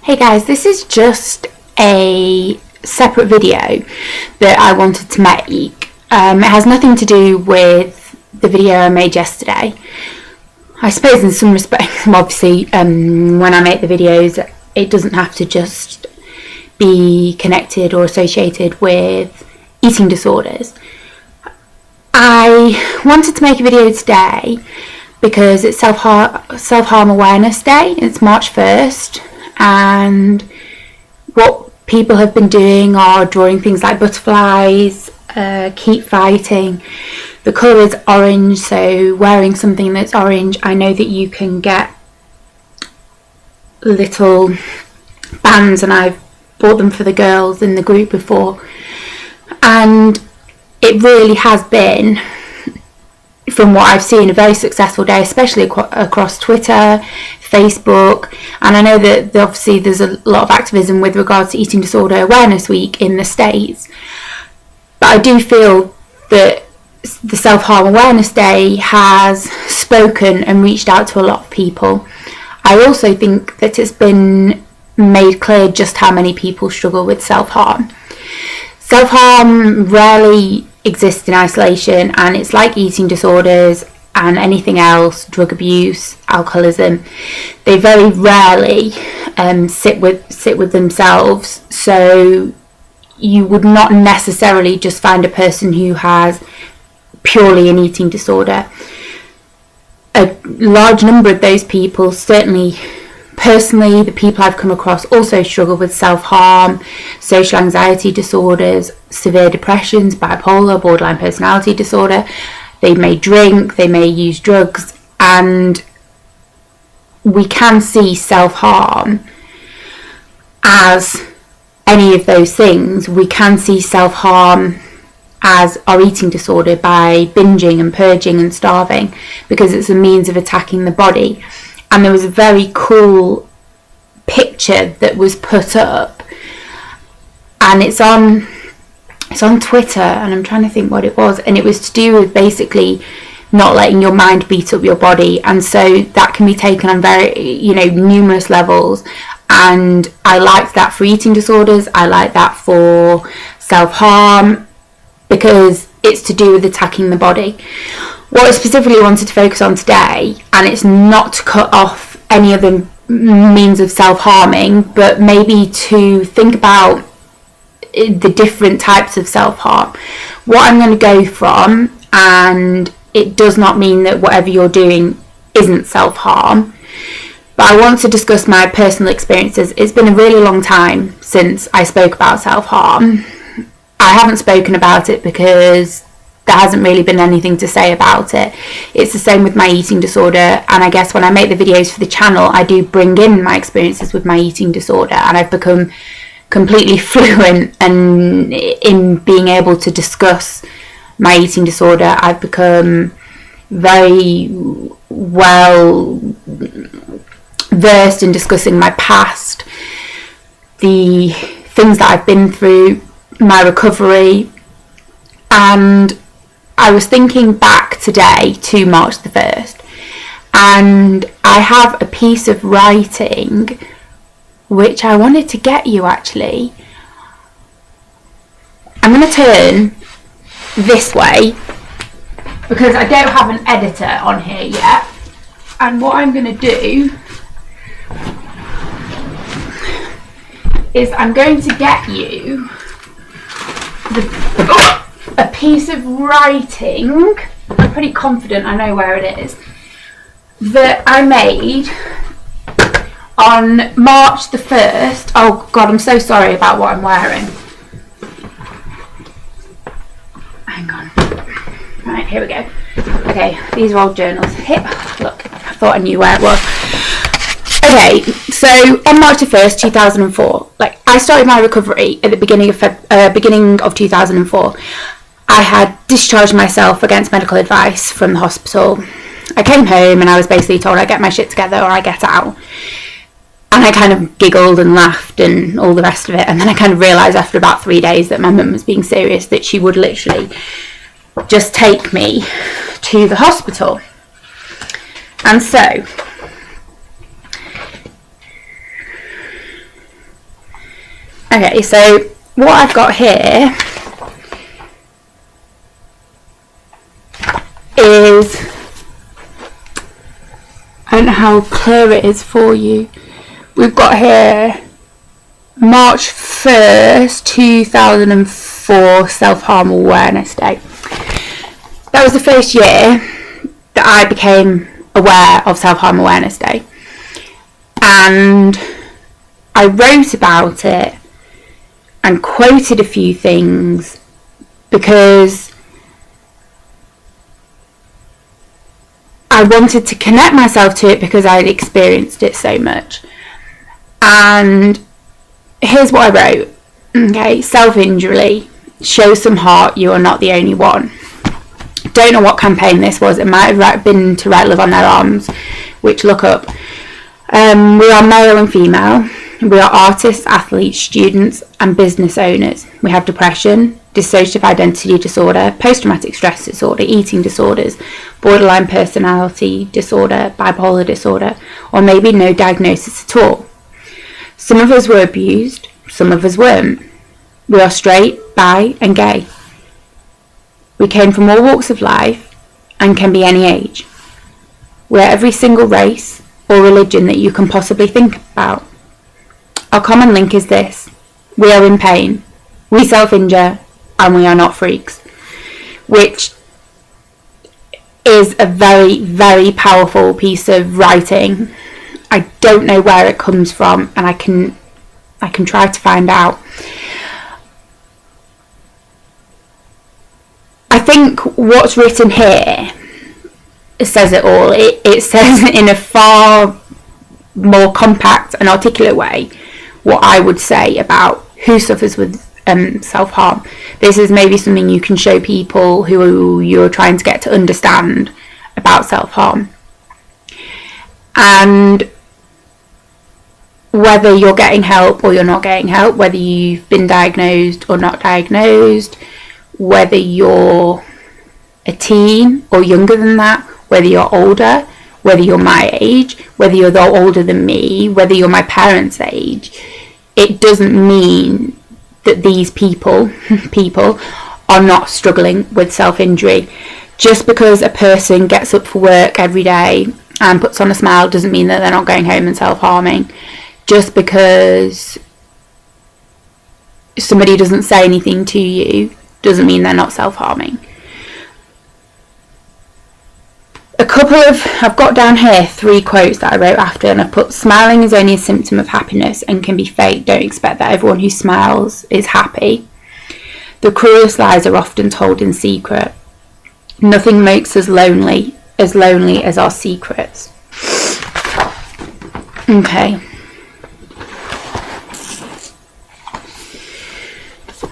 Hey guys, this is just a separate video that I wanted to make. It has nothing to do with the video I made yesterday. I suppose in some respects, obviously, when I make the videos, it doesn't have to just be connected or associated with eating disorders. I wanted to make a video today because it's Self-Harm Awareness Day. It's March 1st. And what people have been doing are drawing things like butterflies, keep fighting. The colour is orange, so wearing something that's orange, I know that you can get little bands, and I've bought them for the girls in the group before, and it really has been, from what I've seen, a very successful day, especially across Twitter, Facebook, and I know that obviously there's a lot of activism with regards to Eating Disorder Awareness Week in the States, but I do feel that the Self-Harm Awareness Day has spoken and reached out to a lot of people. I also think that it's been made clear just how many people struggle with self-harm. Self-harm rarely exists in isolation, and it's like eating disorders and anything else, drug abuse, alcoholism. They very rarely sit with themselves, so you would not necessarily just find a person who has purely an eating disorder. A large number of those people, certainly personally, the people I've come across, also struggle with self-harm, social anxiety disorders, severe depressions, bipolar, borderline personality disorder. They may drink, they may use drugs, and we can see self-harm as any of those things. We can see self-harm as our eating disorder by binging and purging and starving, because it's a means of attacking the body. And there was a very cool picture that was put up, and it's on Twitter, and I'm trying to think what it was, and it was to do with basically not letting your mind beat up your body, and so that can be taken on very, numerous levels. And I like that for eating disorders, I like that for self-harm, because it's to do with attacking the body. What I specifically wanted to focus on today, and it's not to cut off any other means of self-harming, but maybe to think about the different types of self-harm. What I'm going to go from, and it does not mean that whatever you're doing isn't self-harm, but I want to discuss my personal experiences. It's been a really long time since I spoke about self-harm. I haven't spoken about it because there hasn't really been anything to say about it. It's the same with my eating disorder, and I guess when I make the videos for the channel, I do bring in my experiences with my eating disorder, and I've become completely fluent and in being able to discuss my eating disorder. I've become very well versed in discussing my past, the things that I've been through, my recovery. And I was thinking back today to March the 1st, and I have a piece of writing which I wanted to get you actually. I'm going to turn this way because I don't have an editor on here yet, and what I'm going to do is I'm going to get you a piece of writing. I'm pretty confident I know where it is, that I made on March the 1st. Oh god, I'm so sorry about what I'm wearing. Hang on. Right, here we go. Okay, these are old journals. Here, look, I thought I knew where it was. Okay, so on March the 1st, 2004, I started my recovery at the beginning of 2004. I had discharged myself against medical advice from the hospital. I came home and I was basically told I get my shit together or I get out. And I kind of giggled and laughed and all the rest of it. And then I kind of realised after about 3 days that my mum was being serious, that she would literally just take me to the hospital. And so Okay, so what I've got here is, I don't know how clear it is for you. We've got here March 1st, 2004, Self-Harm Awareness Day. That was the first year that I became aware of Self-Harm Awareness Day. And I wrote about it and quoted a few things because I wanted to connect myself to it because I had experienced it so much. And here's what I wrote. Okay, self-injury, show some heart, you are not the only one. Don't know what campaign this was. It might have been to Write Love on Their Arms, which look up. We are male and female. We are artists, athletes, students and business owners. We have depression, dissociative identity disorder, post-traumatic stress disorder, eating disorders, borderline personality disorder, bipolar disorder, or maybe no diagnosis at all. Some of us were abused, some of us weren't. We are straight, bi and gay. We came from all walks of life and can be any age. We're every single race or religion that you can possibly think about. Our common link is this: we are in pain, we self-injure, and we are not freaks. Which is a very, very powerful piece of writing. I don't know where it comes from, and I can try to find out. I think what's written here says it all. It says in a far more compact and articulate way what I would say about who suffers with self-harm. This is maybe something you can show people who you're trying to get to understand about self-harm. And whether you're getting help or you're not getting help, whether you've been diagnosed or not diagnosed, whether you're a teen or younger than that, whether you're older, whether you're my age, whether you're older than me, whether you're my parents' age, it doesn't mean that these people are not struggling with self-injury. Just because a person gets up for work every day and puts on a smile doesn't mean that they're not going home and self-harming. Just because somebody doesn't say anything to you doesn't mean they're not self-harming. I've got down here 3 quotes that I wrote after, and I put, smiling is only a symptom of happiness and can be fake. Don't expect that everyone who smiles is happy. The cruelest lies are often told in secret. Nothing makes us lonely as our secrets. Okay.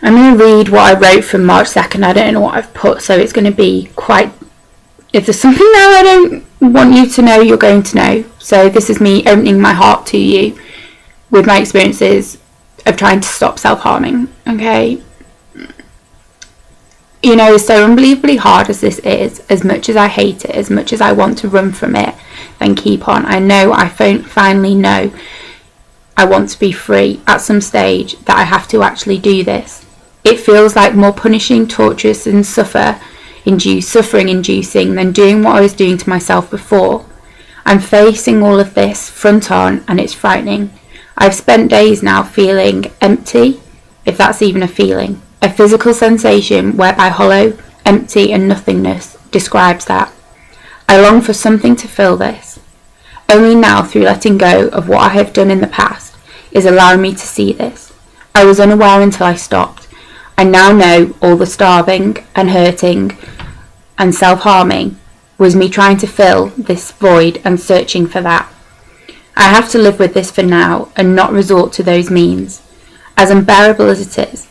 I'm going to read what I wrote from March 2nd. I don't know what I've put, so it's going to be quite... If there's something there I don't want you to know, you're going to know. So this is me opening my heart to you with my experiences of trying to stop self-harming, okay? You know, so unbelievably hard as this is, as much as I hate it, as much as I want to run from it and keep on, I know I finally know I want to be free at some stage, that I have to actually do this. It feels like more punishing, torturous and suffering inducing than doing what I was doing to myself before. I'm facing all of this front on and it's frightening. I've spent days now feeling empty, if that's even a feeling. A physical sensation whereby hollow, empty and nothingness describes that. I long for something to fill this. Only now, through letting go of what I have done in the past, is allowing me to see this. I was unaware until I stopped. I now know all the starving and hurting and self-harming was me trying to fill this void and searching for that. I have to live with this for now and not resort to those means. As unbearable as it is,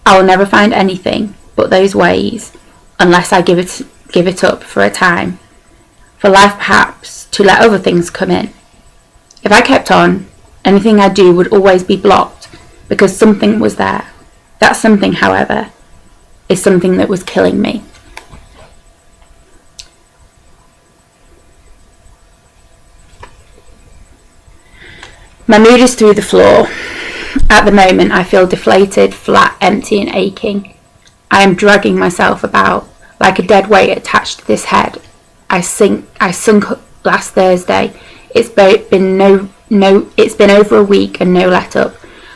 I will never find anything but those ways unless I give it up for a time. For life perhaps to let other things come in. If I kept on, anything I do would always be blocked because something was there. That something, however, is something that was killing me. My mood is through the floor. At the moment, I feel deflated, flat, empty and aching. I am dragging myself about like a dead weight attached to this head. I sunk last Thursday. It's been over a week and no let up.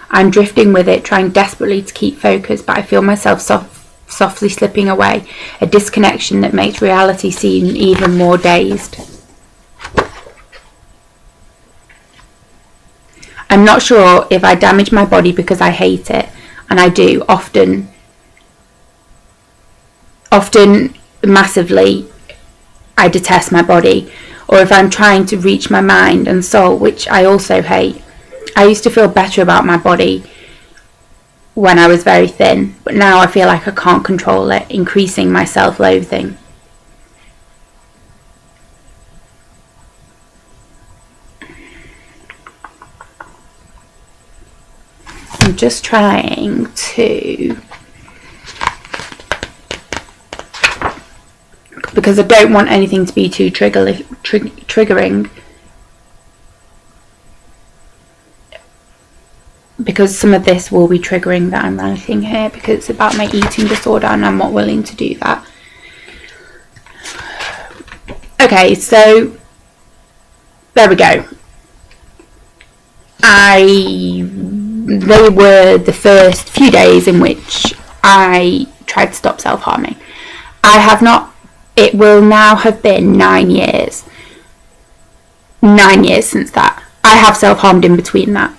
I'm drifting with it, trying desperately to keep focus, but I feel myself softly slipping away, a disconnection that makes reality seem even more dazed. I'm not sure if I damage my body because I hate it, and I do, often massively. I detest my body, or if I'm trying to reach my mind and soul, which I also hate. I used to feel better about my body when I was very thin, but now I feel like I can't control it, increasing my self-loathing. I'm just trying to, because I don't want anything to be too triggering, because some of this will be triggering that I'm writing here, because it's about my eating disorder and I'm not willing to do that. Okay, so there we go. They were the first few days in which I tried to stop self-harming. I have not. It will now have been 9 years. 9 years since that. I have self-harmed in between that.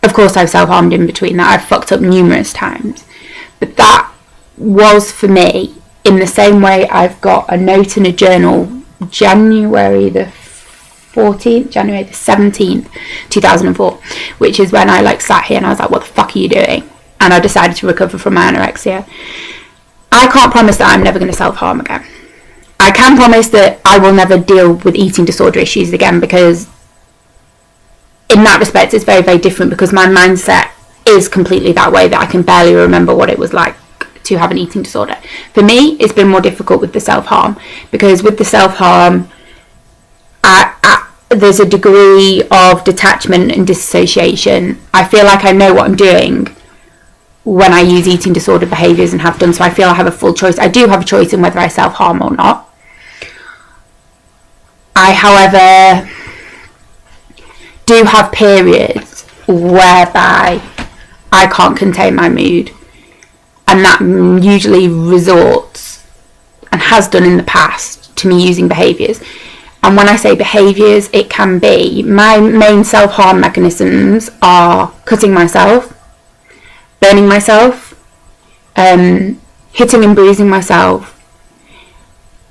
Of course I've self-harmed in between that. I've fucked up numerous times. But that was for me, in the same way I've got a note in a journal, January the 17th, 2004, which is when I sat here and I was like, what the fuck are you doing? And I decided to recover from my anorexia. I can't promise that I'm never going to self-harm again. I can promise that I will never deal with eating disorder issues again, because in that respect it's very, very different, because my mindset is completely that way, that I can barely remember what it was like to have an eating disorder. For me, it's been more difficult with the self-harm, because with the self-harm, there's a degree of detachment and dissociation. I feel like I know what I'm doing when I use eating disorder behaviours and have done, so I feel I have a full choice. I do have a choice in whether I self-harm or not. I, however, do have periods whereby I can't contain my mood, and that usually resorts, and has done in the past, to me using behaviours. And when I say behaviours, it can be, my main self-harm mechanisms are cutting myself, burning myself, hitting and bruising myself.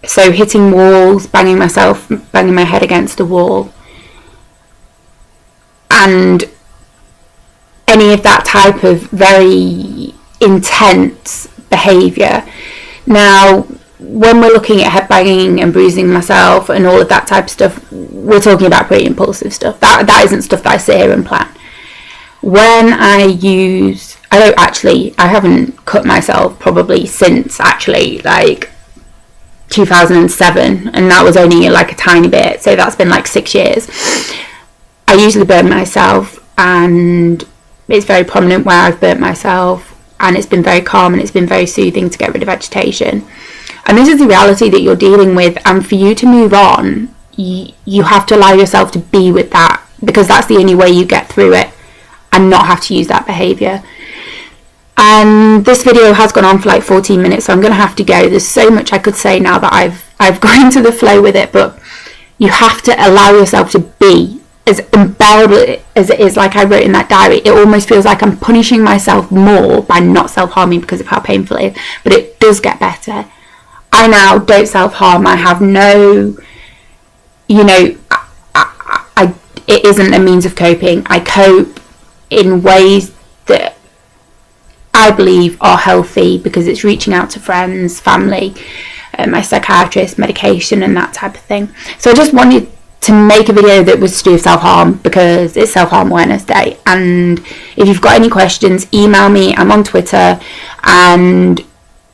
So hitting walls, banging my head against a wall. And any of that type of very intense behaviour. Now, when we're looking at head banging and bruising myself and all of that type of stuff, we're talking about pretty impulsive stuff. That isn't stuff that I sit here and plan. When I haven't cut myself probably since 2007, and that was only a tiny bit, so that's been 6 years. I usually burn myself, and it's very prominent where I've burnt myself, and it's been very calm and it's been very soothing to get rid of agitation. And this is the reality that you're dealing with, and for you to move on, you have to allow yourself to be with that, because that's the only way you get through it and not have to use that behaviour. And this video has gone on for 14 minutes, so I'm going to have to go. There's so much I could say now that I've gone into the flow with it, but you have to allow yourself to be as unbearable as it is. Like I wrote in that diary, it almost feels like I'm punishing myself more by not self-harming because of how painful it is, but it does get better. I now don't self-harm. I have no, it isn't a means of coping. I cope in ways that I believe are healthy, because it's reaching out to friends, family, my psychiatrist, medication and that type of thing. So I just wanted to make a video that was to do with self-harm, because it's Self-Harm Awareness Day. And if you've got any questions, email me. I'm on Twitter, and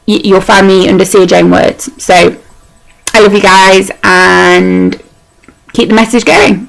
you'll find me under siajanewords. So I love you guys, and keep the message going.